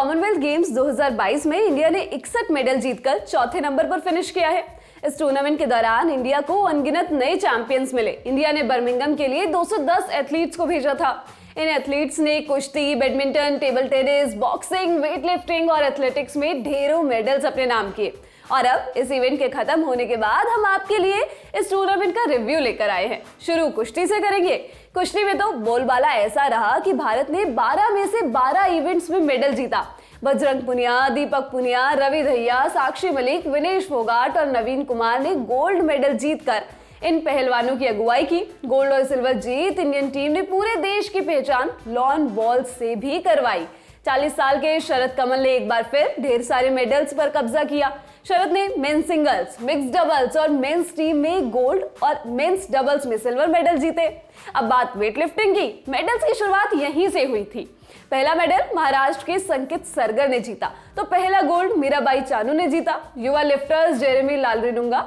Commonwealth games 2022 में India ने 61 medal जीतकर चौथे नंबर पर फिनिश किया है। इस टूर्नामेंट के दौरान इंडिया को अनगिनत नए चैंपियंस मिले। इंडिया ने बर्मिंघम के लिए 210 एथलीट्स को भेजा था। इन एथलीट्स ने कुश्ती, badminton, table tennis, boxing, weight lifting और एथलेटिक्स में ढेरों मेडल्स अपने नाम किए। और अब इस इवेंट के खत्म होने के बाद हम आपके लिए इस टूर्नामेंट का रिव्यू लेकर आए हैं। शुरू कुश्ती से करेंगे। कुश्ती में तो बोलबाला ऐसा रहा कि भारत ने 12 में से 12 इवेंट्स में मेडल जीता। बजरंग पुनिया, दीपक पुनिया, रवि दहिया, साक्षी मलिक, विनेश फोगाट और नवीन कुमार ने गोल्ड मेडल जीतकर इन पहलवानों की अगुवाई की। गोल्ड और सिल्वर जीत इंडियन टीम ने पूरे देश की पहचान लॉन बॉल से भी करवाई। 40 साल के शरद कमल ने एक बार फिर ढेर सारे मेडल्स पर कब्जा किया। शरद ने मेंस सिंगल्स, मिक्स डबल्स और मेंस टीम में गोल्ड और मेंस डबल्स में सिल्वर मेडल जीते। अब बात वेट लिफ्टिंग की। मेडल्स की शुरुआत यहीं से हुई थी। पहला मेडल महाराष्ट्र के संकित सरगर ने जीता, तो पहला गोल्ड मीराबाई चानू ने जीता। युवा लिफ्टर्स जेरेमी लालरिनुंगा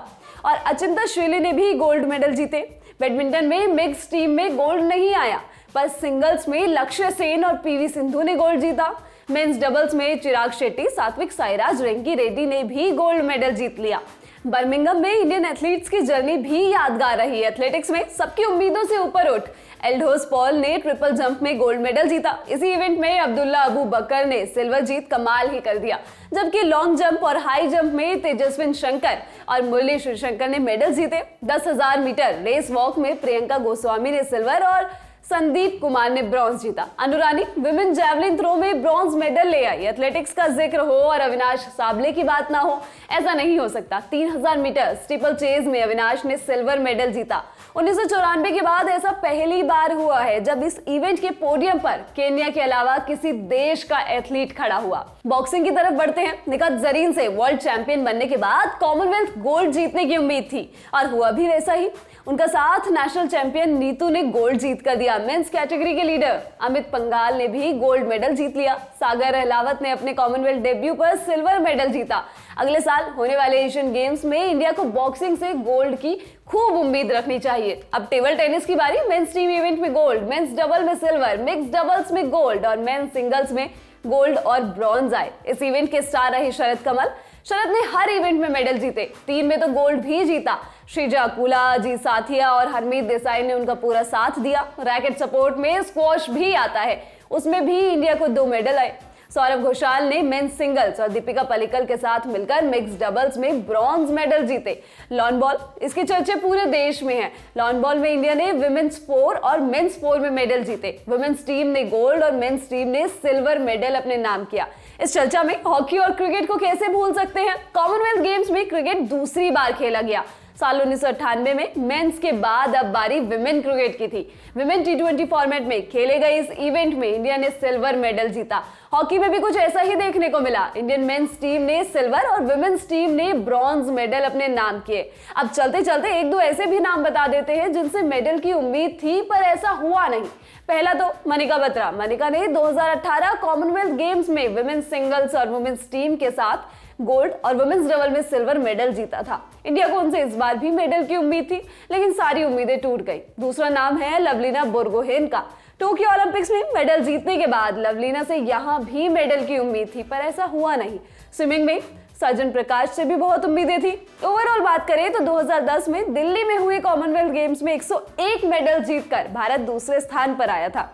और अचिंता श्रीली ने भी गोल्ड मेडल जीते। बैडमिंटन में मिक्स टीम में गोल्ड नहीं आया, पर सिंगल्स में लक्ष्य सेन और पीवी सिंधु ने गोल्ड जीता। मेंस डबल्स में चिराग शेट्टी, सात्विक साईराज, रिंकी रेड्डी ने भी गोल्ड मेडल जीत लिया। बर्मिंघम में इंडियन एथलीट्स की जर्नी भी यादगार रही। एथलेटिक्स में सबकी उम्मीदों से ऊपर उठ एल्डोस पॉल ने ट्रिपल जंप में गोल्ड मेडल जीता। इसी इवेंट में अब्दुल्ला अबू बकर ने सिल्वर जीत कमाल ही कर दिया, जबकि लॉन्ग जंप और हाई जंप में तेजस्विन शंकर और मुरली शिवशंकर ने मेडल जीते। 10,000 मीटर रेस वॉक में प्रियंका गोस्वामी ने सिल्वर और संदीप कुमार ने ब्रॉन्ज जीता। अनुरानी विमेन जैवलिन थ्रो में ब्रॉन्ज मेडल ले आई। एथलेटिक्स का जिक्र हो और अविनाश साबले की बात ना हो, ऐसा नहीं हो सकता। 3000 मीटर स्टीपल चेज में अविनाश ने सिल्वर मेडल जीता। 1994 के बाद ऐसा पहली बार हुआ है जब इस इवेंट के पोडियम पर केन्या के अलावा किसी देश का एथलीट खड़ा हुआ। बॉक्सिंग की तरफ बढ़ते हैं। निखत जरीन से वर्ल्ड चैंपियन बनने के बाद कॉमनवेल्थ गोल्ड जीतने की उम्मीद थी और हुआ भी वैसा ही। उनका साथ नेशनल चैंपियन नीतू ने गोल्ड जीत कर दिया। मेंस कैटेगरी के लीडर अमित पंघाल ने भी गोल्ड मेडल जीत लिया। सागर अहलावत ने अपने कॉमनवेल्थ डेब्यू पर सिल्वर मेडल जीता। अगले साल होने वाले एशियन गेम्स में इंडिया को बॉक्सिंग से गोल्ड की खूब उम्मीद रखनी चाहिए। अब टेबल टेनिस की बारी। मेंस टीम इवेंट में गोल्ड, मेंस डबल में सिल्वर, मिक्स डबल्स में गोल्ड और मेंस सिंगल्स में गोल्ड और ब्रॉन्ज आए। इस इवेंट के स्टार रहे शरद कमल। शरद ने हर इवेंट में मेडल जीते। टीम में तो गोल्ड भी जीता। श्रीजा अकुला, जी साथिया और हरमीत देसाई ने उनका पूरा साथ दिया। रैकेट सपोर्ट में स्क्वॉश भी आता है, उसमें भी इंडिया को 2 मेडल आए। सौरभ घोषाल ने मेंस सिंगल्स और दीपिका पल्लिकल के साथ मिलकर मिक्स डबल्स में ब्रॉन्ज मेडल जीते। लॉन बॉल, इसके चर्चे पूरे देश में हैं। लॉन बॉल में इंडिया ने विमेंस 4 और मेंस 4 में मेडल जीते। विमेंस टीम ने गोल्ड और मेंस टीम ने सिल्वर मेडल अपने नाम किया। इस चर्चा में हॉकी और क्रिकेट को कैसे भूल सकते हैं। कॉमनवेल्थ गेम्स में क्रिकेट दूसरी बार खेला गया। साल 1998 में मेंस के बाद अब बारी विमेन क्रिकेट की थी। विमेन T20 फॉर्मेट में खेले गए इस इवेंट में इंडिया ने सिल्वर मेडल जीता। हॉकी में भी कुछ ऐसा ही देखने को मिला। इंडियन मेंस टीम ने सिल्वर और विमेन्स टीम ने ब्रॉन्ज मेडल अपने नाम किए। अब चलते चलते एक दो ऐसे भी नाम बता देते हैं जिनसे मेडल की उम्मीद थी पर ऐसा हुआ नहीं। पहला तो मनिका बत्रा। मनिका ने 2018 कॉमनवेल्थ गेम्स में विमेन्स सिंगल्स और वुमेन्स टीम के साथ गोल्ड और वुमेन्स डबल में सिल्वर मेडल जीता था। इंडिया को उनसे इस बार भी मेडल की उम्मीद थी, लेकिन सारी उम्मीदें टूट गई। दूसरा नाम है लवलीना बोरगोहेन का। टोक्यो ओलंपिक्स में मेडल जीतने के बाद लवलीना से यहां भी मेडल की उम्मीद थी, पर ऐसा हुआ नहीं। स्विमिंग में सज्जन प्रकाश से भी बहुत उम्मीदें थी। ओवरऑल बात करें तो 2010 में दिल्ली में हुए कॉमनवेल्थ गेम्स में 101 मेडल जीतकर भारत दूसरे स्थान पर आया था।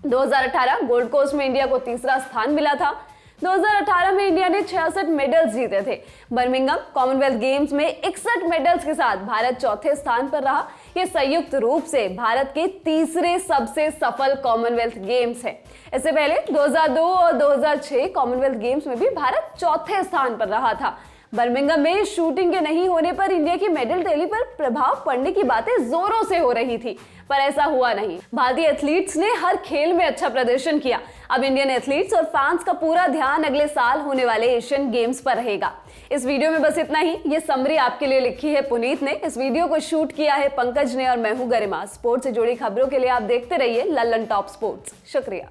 2018 गोल्ड कोस्ट में इंडिया को तीसरा स्थान मिला था। 2018 में इंडिया ने 66 मेडल्स जीते थे। बर्मिंघम कॉमनवेल्थ गेम्स में 61 मेडल्स के साथ भारत चौथे स्थान पर रहा। यह संयुक्त रूप से भारत के तीसरे सबसे सफल कॉमनवेल्थ गेम्स है। इससे पहले 2002 और 2006 कॉमनवेल्थ गेम्स में भी भारत चौथे स्थान पर रहा था। बर्मिंघम में शूटिंग के नहीं होने पर इंडिया की मेडल टैली पर प्रभाव पड़ने की बातें जोरों से हो रही थी, पर ऐसा हुआ नहीं। भारतीय एथलीट्स ने हर खेल में अच्छा प्रदर्शन किया। अब इंडियन एथलीट्स और फैंस का पूरा ध्यान अगले साल होने वाले एशियन गेम्स पर रहेगा। इस वीडियो में बस इतना ही। ये समरी आपके लिए लिखी है पुनीत ने। इस वीडियो को शूट किया है पंकज ने और मैं हूं गरिमा। स्पोर्ट्स से जुड़ी खबरों के लिए आप देखते रहिए लल्लन टॉप स्पोर्ट्स। शुक्रिया।